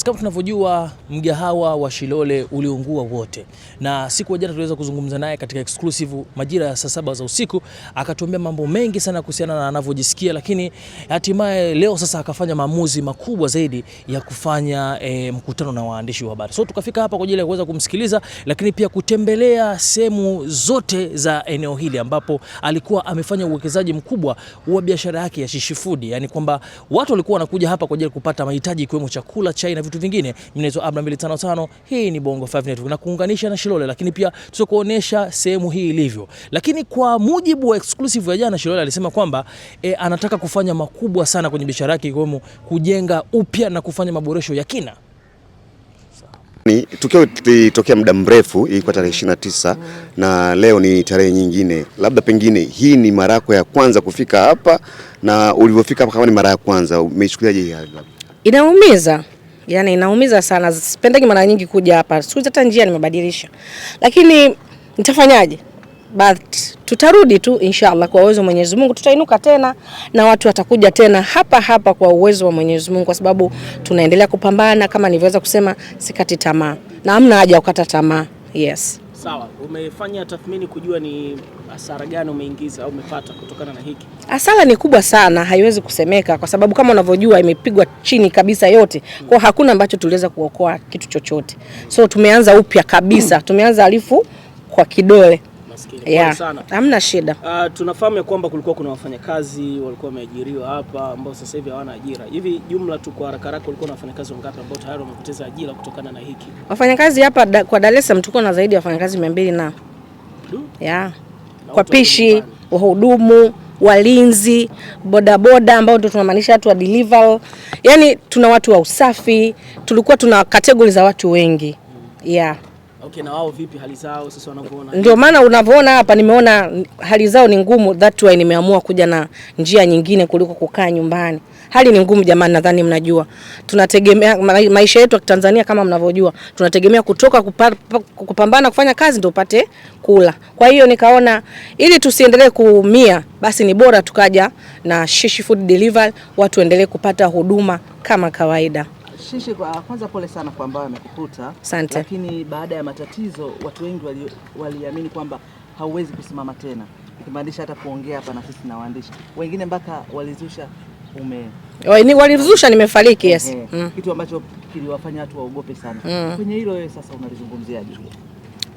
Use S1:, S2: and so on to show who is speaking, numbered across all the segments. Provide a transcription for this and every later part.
S1: Kama tunavyojua mgahawa wa Shilole uliungua wote, na siku ya jana tuliweza kuzungumza naye katika exclusive majira ya saa 7 za usiku, akatuambia mambo mengi sana kuhusiana na anavyojisikia, lakini hatimaye leo sasa akafanya maamuzi makubwa zaidi ya kufanya mkutano na waandishi wa habari. So tukafika hapa kwa ajili ya kuweza kumsikiliza, lakini pia kutembelea sehemu zote za eneo hili ambapo alikuwa amefanya uwekezaji mkubwa wa biashara yake ya Shishi Food, yani kwamba watu walikuwa wanakuja hapa kwa ajili ya kupata mahitaji ikiwemo chakula, chai na vitu vingine. Mimi naitwa Abraham 255, hii ni Bongo 5 Network na kuunganisha na Shilole, lakini pia tutakuonesha sehemu hii ilivyo. Lakini kwa mujibu wa exclusive ya jana, Shilole alisema kwamba anataka kufanya makubwa sana kwenye biashara yake ikiwemo kujenga upya na kufanya maboresho ya kina.
S2: Ni tukio litokea muda mrefu, ilikuwa tarehe 29 na leo ni tarehe nyingine. Labda pengine hii ni mara yako ya kwanza kufika hapa, na ulivyofika hapa kama ni mara ya kwanza umechukuliaje hii hali?
S3: Inaumiza. Yani inaumiza sana. Sipendagi mara nyingi kuja hapa. Siku hata njia nimebadilisha. Lakini nitafanyaje? But tutarudi tu inshallah kwa uwezo wa Mwenyezi Mungu, tutainuka tena na watu watakuja tena hapa kwa uwezo wa Mwenyezi Mungu, kwa sababu tunaendelea kupambana. Kama nilivyoweza kusema, sikati tamaa. Na hamna haja ukata tamaa. Yes.
S4: Sawa, umefanya tathmini kujua ni hasara gani umeingiza au umepata kutokana na hiki?
S3: Hasara ni kubwa sana, haiwezi kusemeka kwa sababu kama unavyojua imepigwa chini kabisa yote. Kwa hakuna ambacho tuliweza kuokoa kitu chochote. So tumeanza upya kabisa. Tumeanza alifu kwa kidole. Yeah. Hamna shida.
S4: Tunafahamu ya kwamba kulikuwa kuna wafanyakazi walikuwa wameajiriwa hapa ambao sasa hivi hawana ajira. Hivi jumla tu kwa haraka haraka walikuwa na wafanyakazi wangapi ambao tayari wamepoteza ajira kutokana na hiki?
S3: Wafanyakazi hapa kwa Dar es Salaam tuko na zaidi ya wafanyakazi 200 na. Yeah. Kwa pishi, wahudumu, walinzi, bodaboda ambao ndio tunamaanisha watu wa delivery. Yaani tuna watu wa usafi, tulikuwa tuna category za watu wengi. Yeah.
S4: Okay, na wao vipi hali zao sasa wanavyoona?
S3: Ndio maana unavyoona hapa nimeona hali zao ni ngumu, that why nimeamua kuja na njia nyingine kuliko kukaa nyumbani. Hali ni ngumu jamani, nadhani mnajua. Tunategemea maisha yetu ya Tanzania kama mnavyojua. Tunategemea kutoka kupambana kufanya kazi ndio upate kula. Kwa hiyo nikaona ili tusiendelee kuumia, basi ni bora tukaja na Shishi Food Delivery, watu endelee kupata huduma kama kawaida.
S5: Shishi, kwanza pole sana kwa ambao amekukuta.
S3: Asante.
S5: Lakini baada ya matatizo watu wengi waliamini kwamba hauwezi kusimama tena. Ikimaanisha hata kuongea hapa na sisi na waandishi. Wengine mpaka walizusha
S3: walizusha nimefariki, yes.
S5: Kitu ambacho kiliwafanya watu waogope sana. Kwenye hilo wewe sasa unalizungumziaje?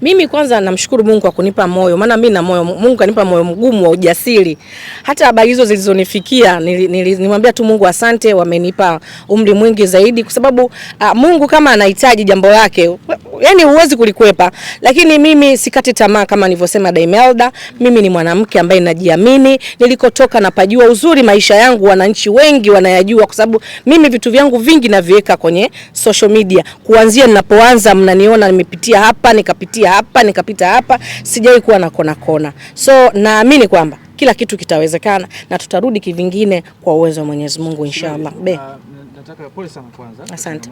S3: Mimi kwanza namshukuru Mungu kwa kunipa moyo, maana mimi na moyo, Mungu kanipa moyo mgumu wa ujasiri. Hata habari hizo zilizonifikia nilimwambia tu Mungu asante, wamenipa umri mwingi zaidi, kwa sababu Mungu kama anahitaji jambo lake, yani huwezi kulikwepa. Lakini mimi sikati tamaa, kama nilivyosema Daimelda, mimi ni mwanamke ambaye najiamini. Nilikotoka napajua uzuri, maisha yangu wananchi wengi wanayajua, kwa sababu mimi vitu vyangu vingi naviweka kwenye social media. Kuanzia ninapoanza mnaniona nimepitia hapa, nikapitia hapa, nikapita hapa, sijai kuwa na kona. So naamini kwamba kila kitu kitawezekana na tutarudi kivingine kwa uwezo wa Mwenyezi Mungu inshallah.
S6: Nataka pole sana kwanza.
S3: Asante.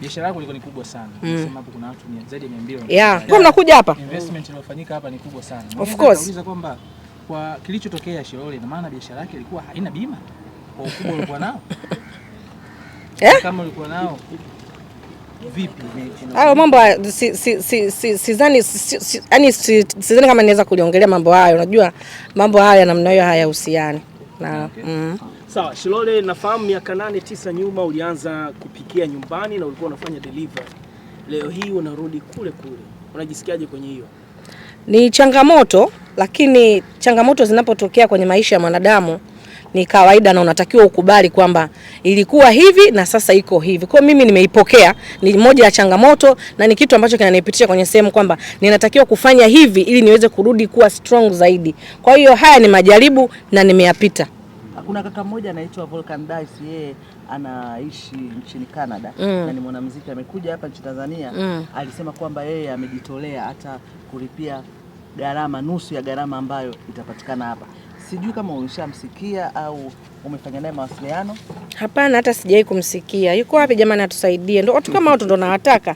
S6: Biashara yako ilikuwa ni kubwa sana. Nasema hapo kuna watu zaidi ya 200.
S3: Yeah. Kwa mnakuja hapa?
S6: Investment iliyofanyika hapa ni kubwa sana.
S3: Of course.
S6: Nauliza kwamba kwa kilichotokea Shilole, na maana biashara yake ilikuwa haina bima kwa ukubwa ulikuwa nao? Kama ulikuwa nao vipi?
S3: Hayo mambo sidhani kama niweza kuliongelea mambo hayo. Unajua mambo haya namna hiyo hayahusiani. Na
S4: Sawa, Shilole, nafahamu miaka 8-9 nyuma ulianza kupikia nyumbani na ulikuwa unafanya delivery. Leo hii unarudi kule. Unajisikiaje kwenye hiyo?
S3: Ni changamoto, lakini changamoto zinapotokea kwenye maisha ya mwanadamu ni kawaida na unatakiwa ukubali kwamba ilikuwa hivi na sasa iko hivi. Kwa mimi nimeipokea, ni moja ya changamoto na ni kitu ambacho kinanipitisha kwenye sehemu kwamba ninatakiwa kufanya hivi ili niweze kurudi kuwa strong zaidi. Kwa hiyo haya ni majaribu na nimeyapita.
S5: Kuna kaka mmoja anaitwa Volcan Dice, yeye anaishi nchini Canada na ni mwanamuziki, amekuja hapa nchini Tanzania. Alisema kwamba yeye amejitolea hata kulipia gharama, nusu ya gharama ambayo itapatikana hapa. Sijui kama umeshamsikia au umefanya naye mawasiliano?
S3: Hapana, hata sijai kumsikia. Yuko wapi jamani, atusaidie. Ndio watu kama watu ndio nawataka.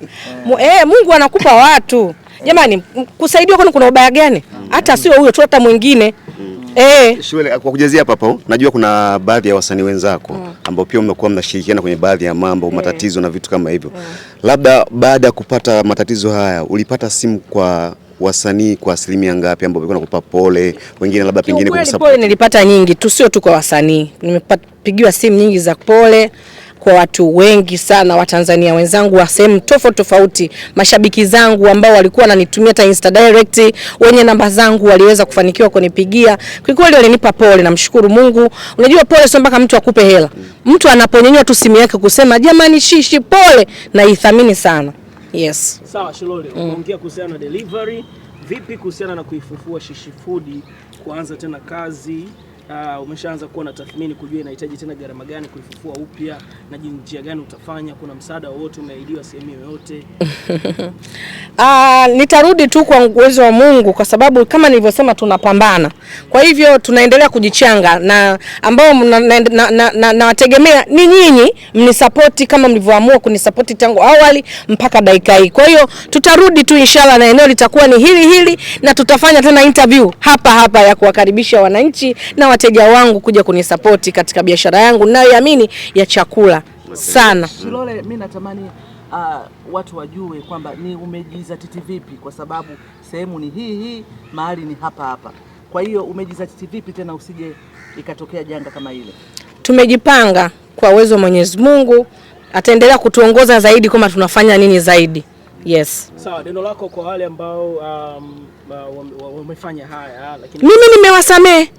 S3: Mungu anakupa watu. Jamani, kusaidiwa kwani kuna ubaya gani? Hata sio huyo tu, hata mwingine.
S2: Shule, kwa kujazia hapo, najua kuna baadhi ya wasanii wenzako ambao pia mmekuwa mnashirikiana kwenye baadhi ya mambo, matatizo na vitu kama hivyo. Labda baada ya kupata matatizo haya, ulipata simu kwa wasanii kwa asilimia ngapi ambao walikuwa nakupa pole, wengine labda pengine
S3: kwa support? Pole nilipata nyingi tu, sio tu kwa wasanii. Nimepigiwa simu nyingi za pole kwa watu wengi sana wa Tanzania wenzangu wa sehemu tofauti tofauti, mashabiki zangu ambao walikuwa wananitumia hata Insta direct, wenye namba zangu waliweza kufanikiwa kunipigia. Kwa kweli walinipa pole, namshukuru Mungu. Unajua pole sio mpaka mtu akupe hela. Mtu anaponyanyua tu simu yake kusema jamani Shishi pole, na ithamini sana. Yes.
S4: Sawa Shilole, unaongea kuhusiana na delivery, vipi kuhusiana na kuifufua Shishi Food kuanza tena kazi? Umeshaanza kuwa na tathmini kujua inahitaji tena gharama gani kuifufua upya na njia gani utafanya? Kuna msaada wote umeahidiwa sehemu yoyote?
S3: Nitarudi tu kwa uwezo wa Mungu, kwa sababu kama nilivyosema tunapambana. Kwa hivyo tunaendelea kujichanga, na ambao nawategemea ni nyinyi mnisapoti kama mlivyoamua kunisapoti tangu awali mpaka dakika hii. Kwa hiyo tutarudi tu inshallah, na eneo litakuwa ni hili na tutafanya tena interview hapa ya kuwakaribisha wananchi na wateja wangu kuja kunisapoti katika biashara yangu ninayoamini ya chakula sana.
S5: Shilole, mimi natamani watu wajue kwamba ni umejizatiti vipi, kwa sababu sehemu ni hii, mahali ni hapa. Kwa hiyo umejizatiti vipi tena usije ikatokea janga kama ile?
S3: Tumejipanga kwa uwezo wa Mwenyezi Mungu, ataendelea kutuongoza zaidi kama tunafanya nini zaidi. Yes.
S4: Sawa, neno lako kwa wale ambao wamefanya haya lakini
S3: mimi nimewasamehe.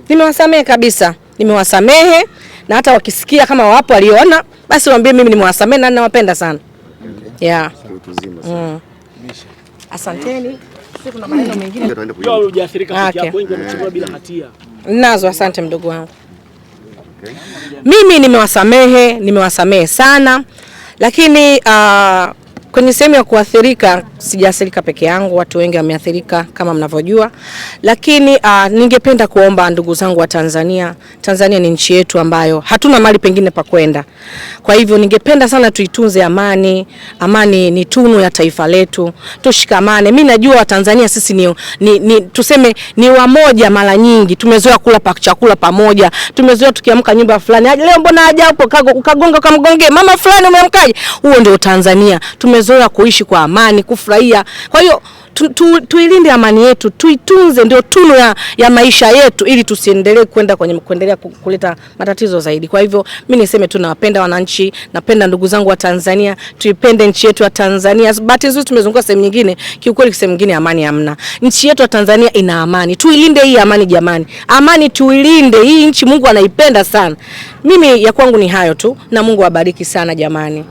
S3: Nimewasamehe kabisa. Nimewasamehe, na hata wakisikia kama wapo waliona, basi waambie mimi nimewasamehe na ninawapenda sana. Yeah. Asanteni. Sisi kuna maneno mengine.
S4: Wewe hujaathirika peke yako, wengi wamechukua bila hatia.
S3: Nazo, asante mdogo wangu. Mimi nimewasamehe sana, lakini kwenye sehemu ya kuathirika, sijaathirika peke yangu, watu wengi wameathirika kama mnavyojua. Lakini ningependa kuomba ndugu zangu wa Tanzania, Tanzania ni nchi yetu ambayo hatuna mali pengine pa kwenda. Kwa hivyo ningependa sana tuitunze amani. Amani ni tunu ya taifa letu. Tushikamane. Mimi najua wa Tanzania sisi tuseme ni wamoja mara nyingi. Tumezoea kula chakula pamoja. Tumezoea tukiamka nyumba fulani, leo mbona haja hapo ukagonga kamgonge mama fulani umemkaje? Huo ndio Tanzania. Tumezoea kuishi kwa amani, kufurahia. Kwa hiyo tuilinde amani yetu, tuitunze, ndio tunu ya maisha yetu, ili tusiendelee kuendelea kuleta matatizo zaidi. Kwa hivyo mimi niseme tu nawapenda wananchi, napenda ndugu zangu wa Tanzania, tuipende nchi yetu ya Tanzania. Bahati nzuri tumezunguka sehemu nyingine, kiukweli sehemu nyingine amani hamna. Nchi yetu ya Tanzania ina amani. Tuilinde hii amani jamani. Amani tuilinde, hii nchi Mungu anaipenda sana. Mimi ya kwangu ni hayo tu, na Mungu awabariki sana jamani.